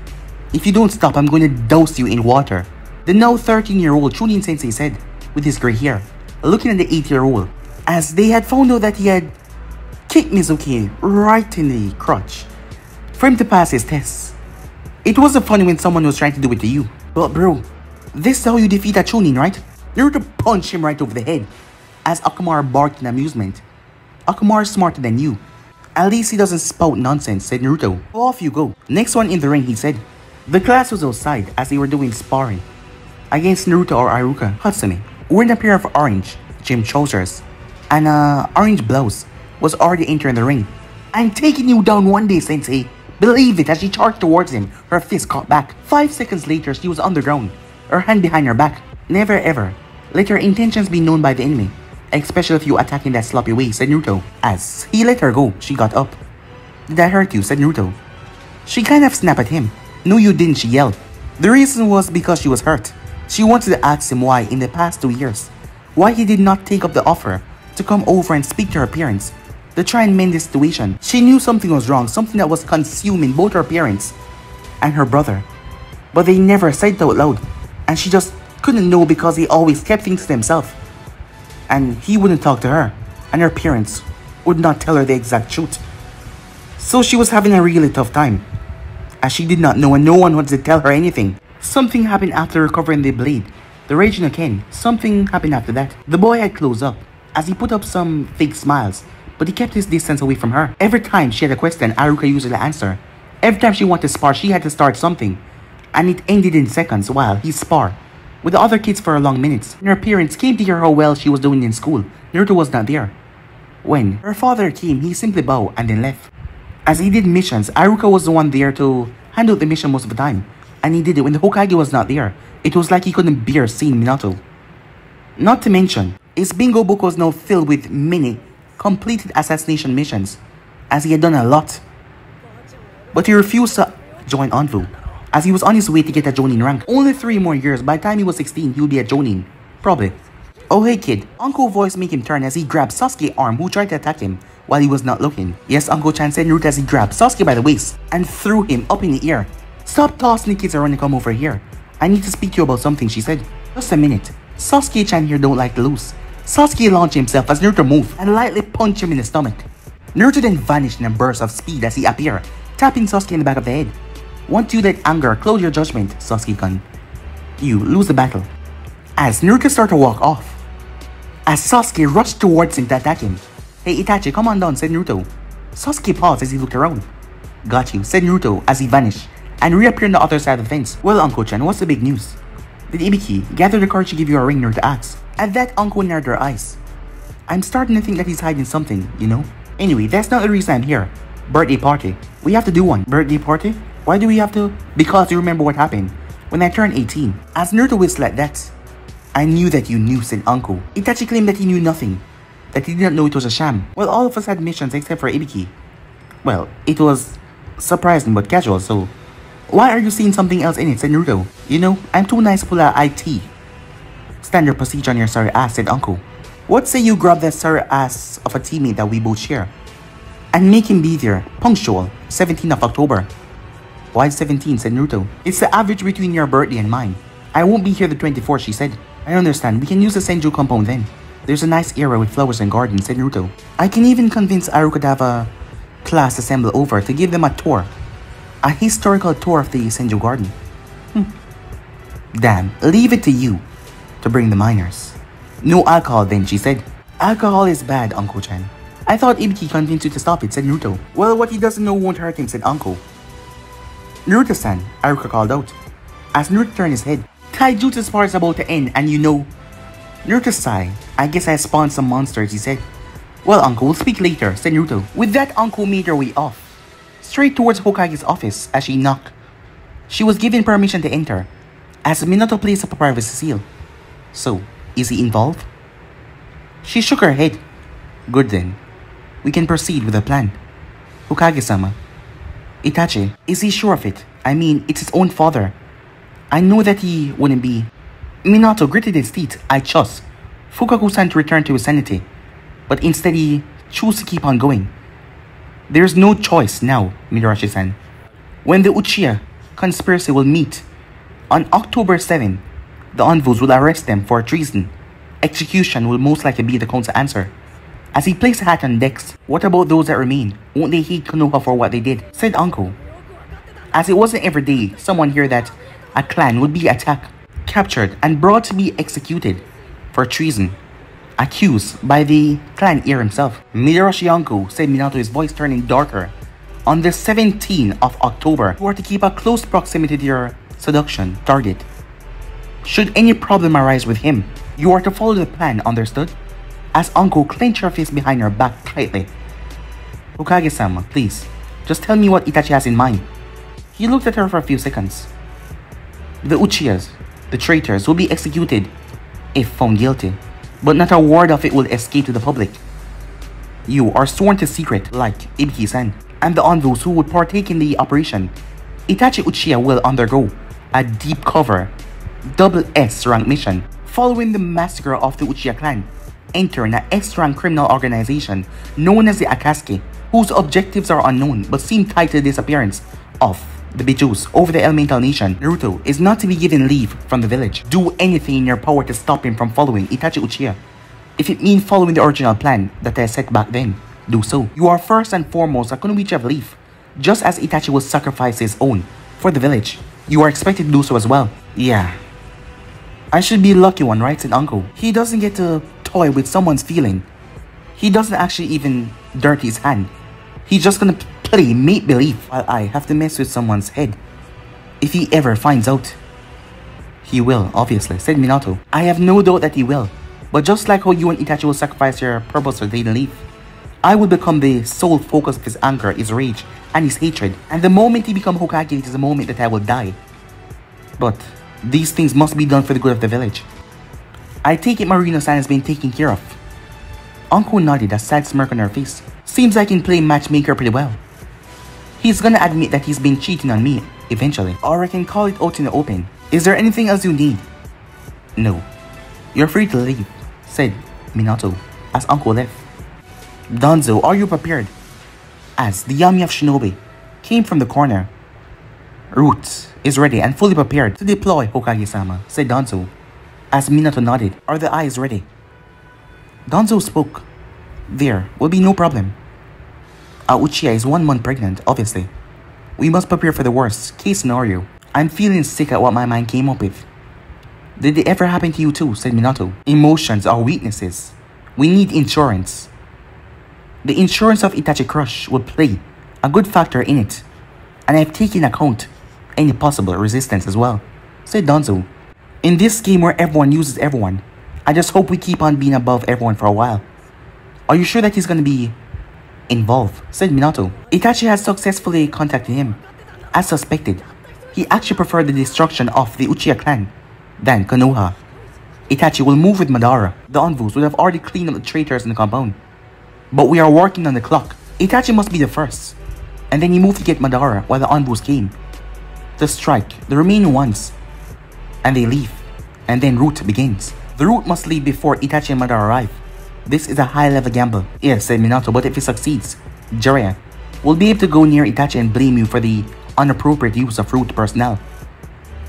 if you don't stop, I'm going to douse you in water. The now 13-year-old Chunin Sensei said, with his grey hair, looking at the 8-year-old, as they had found out that he had kicked Mizuki right in the crotch for him to pass his tests. It wasn't funny when someone was trying to do it to you. But bro, this is how you defeat a Chunin, right? Naruto punched him right over the head as Akamaru barked in amusement. Akamaru's smarter than you. At least he doesn't spout nonsense, said Naruto. Off you go. Next one in the ring, he said. The class was outside as they were doing sparring against Naruto or Iruka. Katsumi, wearing a pair of orange gym trousers and orange blouse, was already entering the ring. I'm taking you down one day, Sensei. Believe it, as she charged towards him, her fist caught back. 5 seconds later, she was on the ground, her hand behind her back. Never ever let her intentions be known by the enemy, especially if you attack in that sloppy way, said Naruto. As he let her go, she got up. Did that hurt you, said Naruto. She kind of snapped at him. No you didn't, she yelled. The reason was because she was hurt. She wanted to ask him why in the past 2 years, why he did not take up the offer to come over and speak to her parents to try and mend the situation. She knew something was wrong, something that was consuming both her parents and her brother. But they never said it out loud, and she just couldn't know because he always kept things to himself. And he wouldn't talk to her, and her parents would not tell her the exact truth. So she was having a really tough time, as she did not know and no one wanted to tell her anything. Something happened after recovering the blade, the Raging Ken. Something happened after that. The boy had closed up, as he put up some fake smiles, but he kept his distance away from her. Every time she had a question, Iruka usually answered. Every time she wanted to spar, she had to start something, and it ended in seconds while he sparred with the other kids for a long minutes. When her parents came to hear how well she was doing in school, Naruto was not there. When her father came, he simply bowed and then left. As he did missions, Iruka was the one there to handle the mission most of the time, and he did it when the Hokage was not there. It was like he couldn't bear seeing Minato. Not to mention, his bingo book was now filled with many completed assassination missions, as he had done a lot. But he refused to join Anvu, as he was on his way to get a Jonin rank. Only 3 more years, by the time he was 16, he would be a Jonin. Probably. Oh hey kid, Uncle voice made him turn as he grabbed Sasuke's arm who tried to attack him while he was not looking. Yes, Uncle Chan said Naruto as he grabbed Sasuke by the waist and threw him up in the air. Stop tossing the kids around and come over here. I need to speak to you about something, she said. Just a minute. Sasuke Chan here don't like to lose. Sasuke launched himself as Naruto moved and lightly punched him in the stomach. Naruto then vanished in a burst of speed as he appeared, tapping Sasuke in the back of the head. Once you let anger cloud your judgment, Sasuke-kun, you lose the battle. As Naruto started to walk off, as Sasuke rushed towards him to attack him. Hey Itachi, come on down, said Naruto. Sasuke paused as he looked around. Got you, said Naruto as he vanished and reappeared on the other side of the fence. Well, Uncle Chan, what's the big news? Did Ibiki gather the courage to give you a ring, Naruto asked. At that, Uncle narrowed her eyes. I'm starting to think that he's hiding something, you know? Anyway, that's not the reason I'm here. Birthday party. We have to do one. Birthday party? Why do we have to? Because you remember what happened when I turned 18. As Naruto whistled at that, I knew that you knew, said Uncle. Itachi claimed that he knew nothing, that he did not know it was a sham. Well, all of us had missions except for Ibiki. Well, it was surprising but casual, so why are you seeing something else in it, said Naruto. You know, I'm too nice to pull out IT. Standard procedure on your sorry ass, said Uncle. What say you grab that sorry ass of a teammate that we both share and make him be there, punctual, 17th of October. Why 17, said Naruto. It's the average between your birthday and mine. I won't be here the 24th, she said. I understand, we can use the Senju compound then. There's a nice area with flowers and gardens, said Naruto. I can even convince Iruka to have a class assemble over to give them a tour. A historical tour of the Senju garden. Damn, leave it to you to bring the minors. No alcohol then, she said. Alcohol is bad, Uncle Chan. I thought Ibiki convinced you to stop it, said Naruto. Well, what he doesn't know won't hurt him, said Uncle. Naruto-san, Iruka called out. As Naruto turned his head, Taijutsu's part is about to end and you know. Naruto sighed. I guess I spawned some monsters, he said. Well, Uncle, we'll speak later, said Naruto. With that, Uncle made her way off, straight towards Hokage's office as she knocked. She was given permission to enter, as Minato placed up a privacy seal. So, is he involved? She shook her head. Good then. We can proceed with the plan. Hokage-sama. Itachi, is he sure of it? I mean, it's his own father. I know that he wouldn't be. Minato gritted his teeth. I trust Fukaku-san to return to his sanity, but instead he chose to keep on going. There's no choice now, Midarashi-san. When the Uchiha conspiracy will meet on October 7, the Anvus will arrest them for treason. Execution will most likely be the count's answer. As he placed a hat on Dex, what about those that remain? Won't they hate Konoha for what they did? Said Uncle. As it wasn't every day someone heard that a clan would be attacked, captured, and brought to be executed for treason, accused by the clan heir himself. Midarashi Uncle, said Minato, his voice turning darker. On the 17th of October, you are to keep a close proximity to your seduction target. Should any problem arise with him, you are to follow the plan, understood? As Uncle clenched her face behind her back tightly. Hokage-sama, please, just tell me what Itachi has in mind. He looked at her for a few seconds. The Uchihas, The traitors will be executed if found guilty, but not a word of it will escape to the public. You are sworn to secret like Ibiki-san and the envoys who would partake in the operation. Itachi Uchiha will undergo a deep cover double S rank mission following the massacre of the Uchiha clan, entering an S-rank criminal organization known as the Akatsuki, whose objectives are unknown but seem tied to the disappearance of the Bijus over the elemental nation. Naruto is not to be given leave from the village. Do anything in your power to stop him from following Itachi Uchiha. If it means following the original plan that I set back then, do so. You are first and foremost a Kunoichi of Leaf, just as Itachi will sacrifice his own for the village. You are expected to do so as well. Yeah. I should be a lucky one, right? Said Uncle. He doesn't get to toy with someone's feeling. He doesn't actually even dirty his hand. He's just gonna play make-believe while I have to mess with someone's head. If he ever finds out. He will, obviously, said Minato. I have no doubt that he will. But just like how you and Itachi will sacrifice your purpose for daily leaf, I will become the sole focus of his anger, his rage, and his hatred. And the moment he becomes Hokage, it is the moment that I will die. But these things must be done for the good of the village. I take it Marino-san has been taken care of. Anko nodded, a sad smirk on her face. Seems I can play matchmaker pretty well. He's gonna admit that he's been cheating on me, eventually. Or I can call it out in the open. Is there anything else you need? No. You're free to leave, said Minato, as Anko left. Danzo, are you prepared? As the Yami of Shinobi came from the corner. Root is ready and fully prepared to deploy, Hokage-sama, said Danzo, as Minato nodded. Are the eyes ready? Danzo spoke. There will be no problem. Uchiha is 1 month pregnant, obviously. We must prepare for the worst case scenario. I'm feeling sick at what my mind came up with. Did it ever happen to you too, said Minato. Emotions are weaknesses. We need insurance. The insurance of Itachi Crush would play a good factor in it. And I've taken account any possible resistance as well, said Danzo. In this game where everyone uses everyone, I just hope we keep on being above everyone for a while. Are you sure that he's gonna be involved, said Minato. Itachi has successfully contacted him. As suspected, he actually preferred the destruction of the Uchiha clan than Konoha. Itachi will move with Madara. The envoys would have already cleaned up the traitors in the compound. But we are working on the clock. Itachi must be the first. And then he moved to get Madara while the envoys came to strike the remaining ones. And they leave. And then Root begins. The Root must leave before Itachi and Madara arrive. This is a high-level gamble. Yes, said Minato, but if it succeeds, Jiraiya will be able to go near Itachi and blame you for the inappropriate use of Root personnel.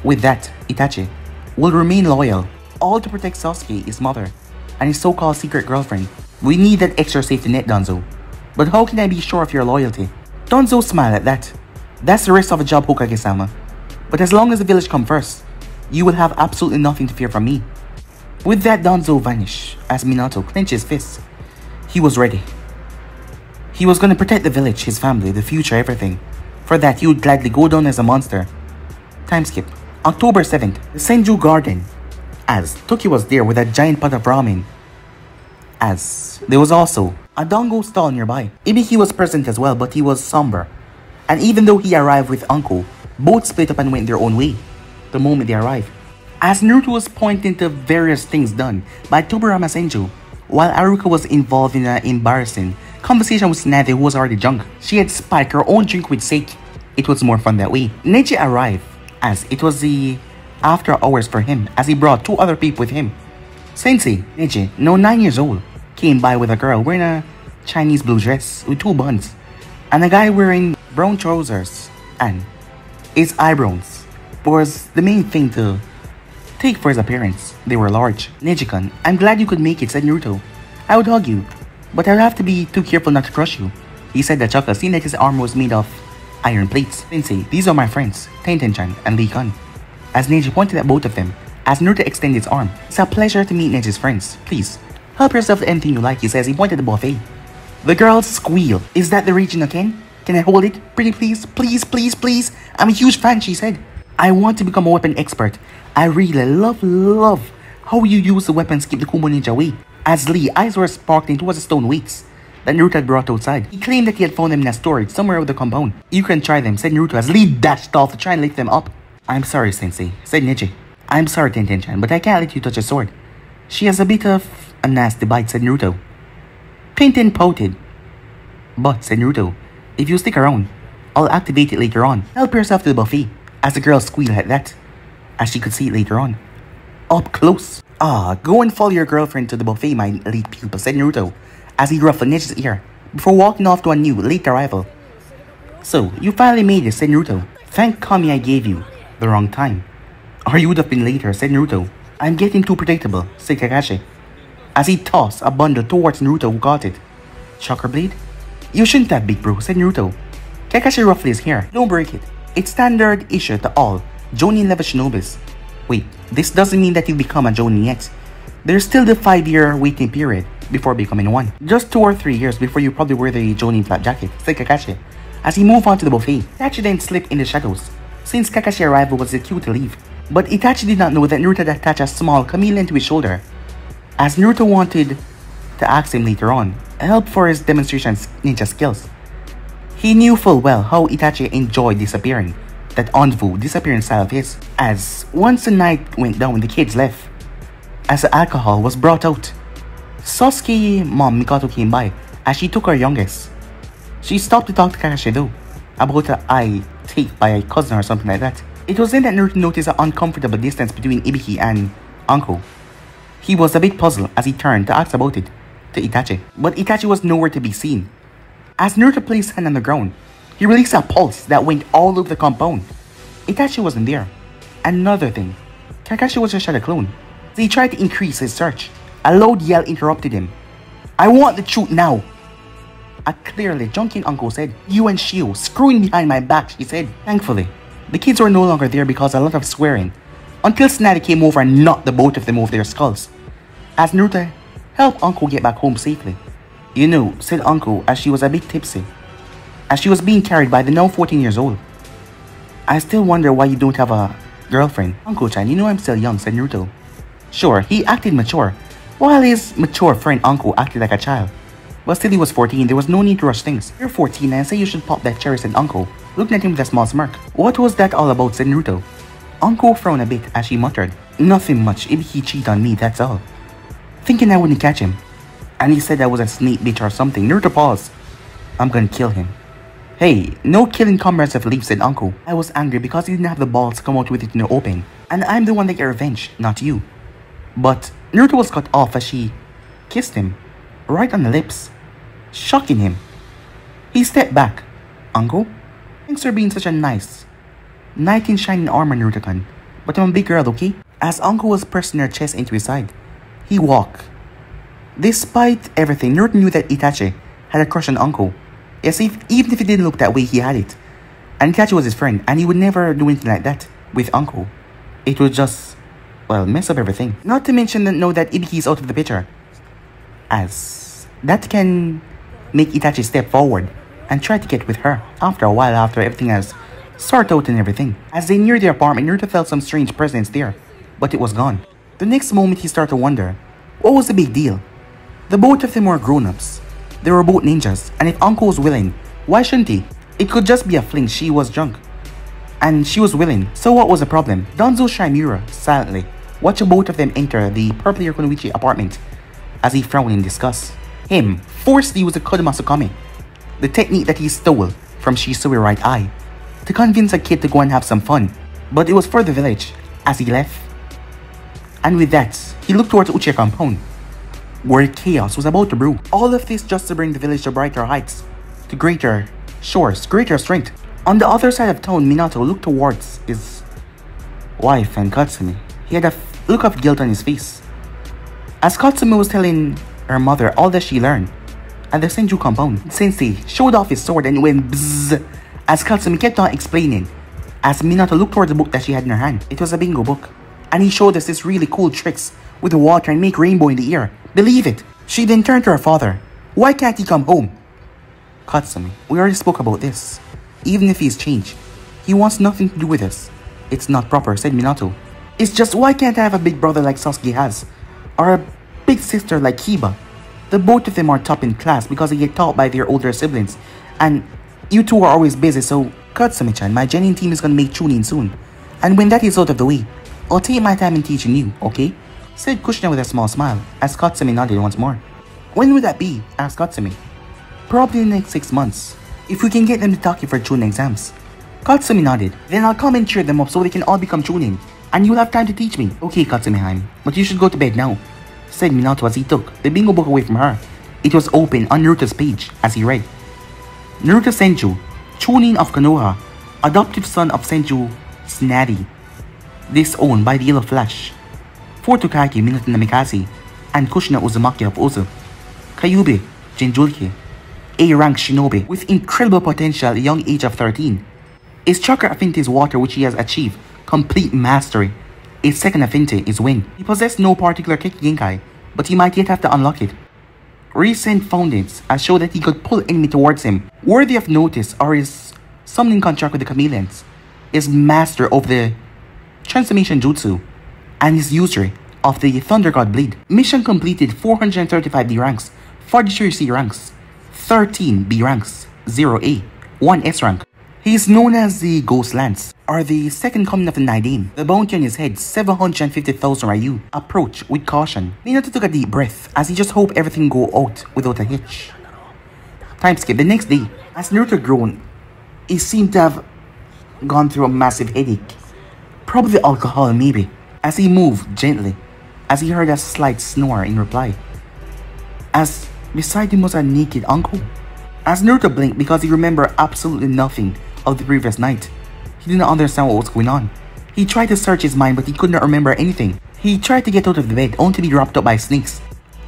With that, Itachi will remain loyal, all to protect Sasuke, his mother, and his so-called secret girlfriend. We need that extra safety net, Danzo. But how can I be sure of your loyalty? Danzo smiled at that. That's the rest of the job, Hokage-sama. But as long as the village comes first, you will have absolutely nothing to fear from me. With that, Danzo vanished as Minato clenched his fists. He was ready. He was going to protect the village, his family, the future, everything. For that, he would gladly go down as a monster. Time skip. October 7th, the Senju Garden. As Toki was there with a giant pot of ramen. As there was also a dango stall nearby. Ibiki was present as well, but he was somber. And even though he arrived with Anko, both split up and went their own way the moment they arrived. As Naruto was pointing to various things done by Tobirama Senju, while Aruka was involved in an embarrassing conversation with Tsunade, who was already drunk. She had spiked her own drink with sake. It was more fun that way. Neji arrived, as it was the after hours for him, as he brought 2 other people with him. Sensei, Neji, now 9 years old, came by with a girl wearing a Chinese blue dress with 2 buns, and a guy wearing brown trousers, and his eyebrows was the main thing to take for his appearance. They were large. Neji-kun, I'm glad you could make it, said Naruto. I would hug you, but I'll have to be too careful not to crush you, he said that chuckle, seeing that his armor was made of iron plates. Sensei, these are my friends, Tenten-chan and Lee-kun. As Neji pointed at both of them, as Naruto extended his arm. It's a pleasure to meet Neji's friends. Please, help yourself to anything you like, he says. He pointed at the buffet. The girls squeal. Is that the regional Ken? Can I hold it? Pretty please? Please, please, please. I'm a huge fan, she said. I want to become a weapon expert. I really love how you use the weapons to keep the Kumo ninja away. As Lee, eyes were sparkling towards the stone weights that Naruto had brought outside. He claimed that he had found them in a storage somewhere over the compound. You can try them, said Naruto as Lee dashed off to try and lift them up. I'm sorry, Sensei, said Neji. I'm sorry, Tenten-chan, but I can't let you touch a sword. She has a bit of a nasty bite, said Naruto. Tenten pouted. But, said Naruto, if you stick around, I'll activate it later on. Help yourself to the buffet, as the girl squealed at that, as she could see it later on. Up close. Go and follow your girlfriend to the buffet, my elite pupil, said Naruto, as he ruffled Neji's ear, before walking off to a new, late arrival. So, you finally made it, said Naruto. Thank Kami I gave you the wrong time. Or you would have been later, said Naruto. I'm getting too predictable, said Kakashi, as he tossed a bundle towards Naruto, who got it. Chakra blade? You shouldn't have, big bro, said Naruto. Kakashi ruffled his hair. Don't break it. It's standard issue to all Jonin level shinobis. Wait, this doesn't mean that you'll become a Jonin yet. There's still the 5-year waiting period before becoming one. Just 2 or 3 years before you probably wear the Jonin flat jacket, said Kakashi, as he moved on to the buffet. Itachi then slipped in the shadows, since Kakashi's arrival was the cue to leave. But Itachi did not know that Naruto had attached a small chameleon to his shoulder, as Naruto wanted to ask him later on help for his demonstration ninja skills. He knew full well how Itachi enjoyed disappearing, that Onvu disappearing style of his, as once the night went down the kids left, as the alcohol was brought out. Sasuke's mom Mikoto came by as she took her youngest. She stopped to talk to Kakashi though, about an eye take by a cousin or something like that. It was then that Naruto noticed an uncomfortable distance between Ibiki and Anko. He was a bit puzzled as he turned to ask about it to Itachi, but Itachi was nowhere to be seen. As Naruto placed his hand on the ground, he released a pulse that went all over the compound. Itachi wasn't there. Another thing, Kakashi was a shadow clone. As he tried to increase his search, a loud yell interrupted him. I want the truth now! A clearly drunken uncle said. You and Shio screwing behind my back, she said. Thankfully, the kids were no longer there because a lot of swearing, until Tsunade came over and knocked the both of them over their skulls, as Naruto helped Uncle get back home safely. You know, said Uncle as she was a bit tipsy, as she was being carried by the now 14 years old. I still wonder why you don't have a girlfriend. Uncle-chan, you know I'm still young, said Naruto. Sure, he acted mature, while his mature friend Uncle acted like a child. But still he was 14, there was no need to rush things. You're 14 and I say you should pop that cherry, said Uncle, looking at him with a small smirk. What was that all about, said Naruto. Uncle frowned a bit as she muttered. Nothing much, if he cheated on me, that's all. Thinking I wouldn't catch him. And he said I was a snake bitch or something. Naruto paused. I'm gonna kill him. Hey, no killing comrades of leave, said Uncle. I was angry because he didn't have the balls to come out with it in the open. And I'm the one that got revenge, not you. But Naruto was cut off as she kissed him, right on the lips, shocking him. He stepped back. Uncle? Thanks for being such a nice knight in shining armor, Naruto-kun. But I'm a big girl, okay? As Uncle was pressing her chest into his side, he walked. Despite everything, Naruto knew that Itachi had a crush on Uncle. Yes, even if he didn't look that way, he had it. And Itachi was his friend, and he would never do anything like that with Uncle. It would just, well, mess up everything. Not to mention that know that Ibiki is out of the picture, as that can make Itachi step forward and try to get with her after a while, after everything has sorted out and everything. As they neared their apartment, Naruto felt some strange presence there, but it was gone. The next moment he started to wonder, what was the big deal? The both of them were grown-ups. They were both ninjas, and if Uncle was willing, why shouldn't he? It could just be a fling, she was drunk. And she was willing, so what was the problem? Danzo Shimura silently watched both of them enter the purple Kunoichi apartment as he frowned in disgust. Him forced to use the Kodomasukami, the technique that he stole from Shisui's right eye, to convince a kid to go and have some fun. But it was for the village as he left. And with that, he looked towards Uchiha compound, where chaos was about to brew. All of this just to bring the village to brighter heights, to greater shores, greater strength. On the other side of town, Minato looked towards his wife and Katsumi. He had a look of guilt on his face, as Katsumi was telling her mother all that she learned at the Senju compound. Sensei showed off his sword and it went bzzz as Katsumi kept on explaining, as Minato looked towards the book that she had in her hand. It was a bingo book, and he showed us this really cool tricks with the water and make rainbow in the air. Believe it. She then turned to her father. Why can't he come home? Katsumi, we already spoke about this. Even if he's changed, he wants nothing to do with us. It's not proper, said Minato. It's just, why can't I have a big brother like Sasuke has? Or a big sister like Kiba? The both of them are top in class because they get taught by their older siblings. And you two are always busy, so Katsumi-chan, my Genin team is gonna make Chunin soon. And when that is out of the way, I'll take my time in teaching you, okay? Said Kushina with a small smile, as Katsumi nodded once more. When would that be? Asked Katsumi. Probably in the next 6 months, if we can get them to talk you for Chunin exams. Katsumi nodded. Then I'll come and cheer them up so they can all become Chunin, and you'll have time to teach me. Okay, Katsumi-heim, but you should go to bed now, said Minato as he took the bingo book away from her. It was open on Naruto's page as he read. Naruto Senju, Chunin of Konoha, adoptive son of Senju Tsunade, disowned by the Yellow Flash, Fortokage Minato Namikaze, and Kushina Uzumaki of Ozu, Kyuubi Jinchuriki, A-rank shinobi with incredible potential at a young age of 13. His chakra affinity is water, which he has achieved complete mastery. His second affinity is wind. He possessed no particular Keki Genkai, but he might yet have to unlock it. Recent findings have shown that he could pull enemy towards him. Worthy of notice are his summoning contract with the chameleons, his master of the transformation jutsu, and his usury of the Thunder God Blade. Mission completed 435 D ranks, 43 C ranks, 13 B ranks, 0 A, 1 S rank. He is known as the Ghost Lance, or the second coming of the Naidin. The bounty on his head, 750,000 Ryu. Approach with caution. Minato took a deep breath as he just hoped everything go out without a hitch. Time skip. The next day, as Naruto groaned, he seemed to have gone through a massive headache. Probably alcohol maybe. As he moved gently, as he heard a slight snore in reply. As beside him was a naked uncle. As Naruto blinked because he remembered absolutely nothing of the previous night. He did not understand what was going on. He tried to search his mind but he could not remember anything. He tried to get out of the bed only to be wrapped up by snakes.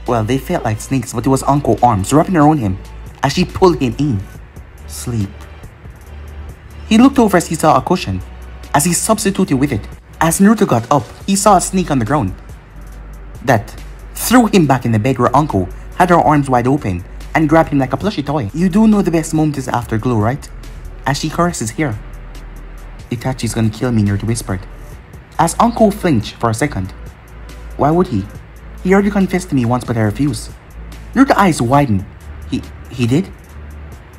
Well, they felt like snakes, but it was Uncle arms wrapping around him as she pulled him in. Sleep. He looked over as he saw a cushion, as he substituted with it. As Naruto got up, he saw a snake on the ground that threw him back in the bed where Uncle had her arms wide open and grabbed him like a plushy toy. You do know the best moment is afterglow, right? As she caresses here. Itachi's gonna kill me, Naruto whispered. As Uncle flinched for a second. Why would he? He already confessed to me once but I refused. Naruto's eyes widened. He did?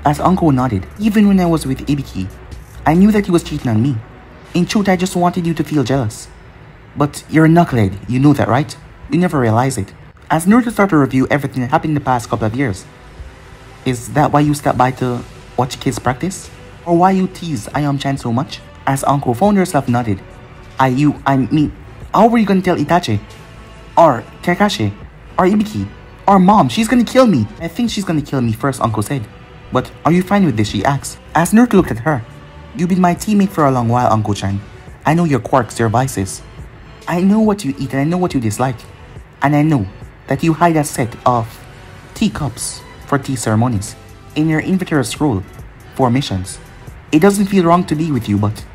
As Uncle nodded. Even when I was with Ibiki, I knew that he was cheating on me. In truth, I just wanted you to feel jealous. But you're a knucklehead, you know that, right? You never realize it. As Naruto started to review everything that happened in the past couple of years. Is that why you stopped by to watch kids practice? Or why you tease Ayam-chan so much? As Uncle found herself nodded. I mean, how were you gonna tell Itachi? Or Kakashi? Or Ibiki? Or Mom? She's gonna kill me. I think she's gonna kill me first, Uncle said. But are you fine with this? She asked. As Naruto looked at her. You've been my teammate for a long while, Uncle-chan. I know your quirks, your vices. I know what you eat and I know what you dislike. And I know that you hide a set of teacups for tea ceremonies in your inventory scroll for missions. It doesn't feel wrong to be with you, but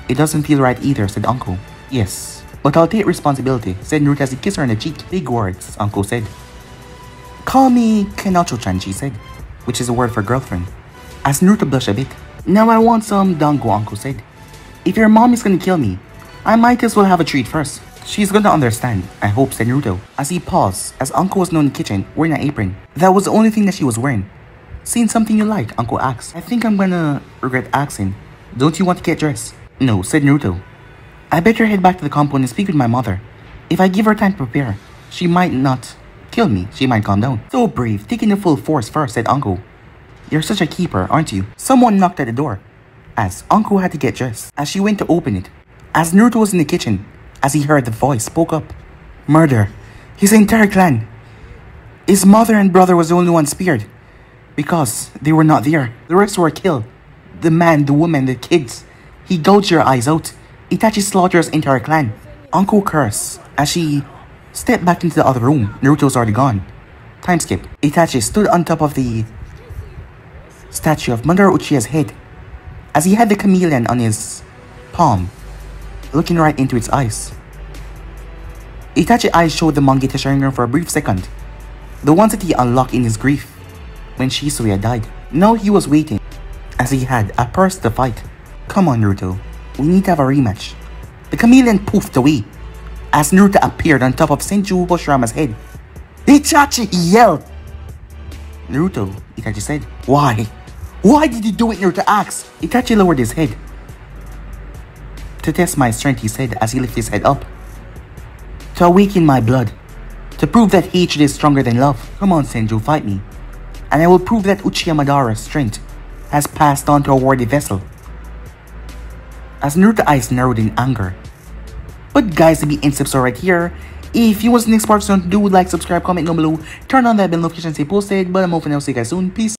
it doesn't feel right either, said Uncle. Yes, but I'll take responsibility, said Naruto as he kissed her on the cheek. Big words, Uncle said. Call me Kenacho-chan, she said, which is a word for girlfriend. As Naruto blushed a bit. Now I want some dango, Uncle said. If your mom is gonna kill me, I might as well have a treat first. She's gonna understand, I hope, said Naruto, as he paused, as Uncle was now in the kitchen, wearing an apron. That was the only thing that she was wearing. Seen something you like? Uncle asked. I think I'm gonna regret asking. Don't you want to get dressed? No, said Naruto. I better head back to the compound and speak with my mother. If I give her time to prepare, she might not kill me. She might calm down. So brave, taking the full force first, said Uncle. You're such a keeper, aren't you? Someone knocked at the door, as Uncle had to get dressed, as she went to open it. As Naruto was in the kitchen, as he heard the voice, spoke up. Murder. His entire clan. His mother and brother was the only one spared. Because they were not there. The rest were killed. The man, the woman, the kids. He gouged your eyes out. Itachi slaughtered his entire clan. Uncle cursed as she stepped back into the other room. Naruto was already gone. Time skip. Itachi stood on top of the statue of Madara Uchiha's head as he had the chameleon on his palm, looking right into its eyes. Itachi's eyes showed the Mangekyo Sharingan for a brief second, the ones that he unlocked in his grief when Shizuya died. Now he was waiting, as he had a purse to fight. Come on, Naruto, we need to have a rematch. The chameleon poofed away as Naruto appeared on top of Senju Hoshirama's head. Itachi! He yelled. Naruto, Itachi said. Why? Why did you do it, Naruto asked? Itachi lowered his head. To test my strength, he said as he lifted his head up. To awaken my blood. To prove that hatred is stronger than love. Come on, Senju, fight me. And I will prove that Uchiha Madara's strength has passed on to a worthy vessel. As Naruto's eyes narrowed in anger. But guys, to be in steps right here. If you want the next part, so do like, subscribe, comment down below, turn on that bell notification, say posted. But I'm off for now, see you guys soon. Peace.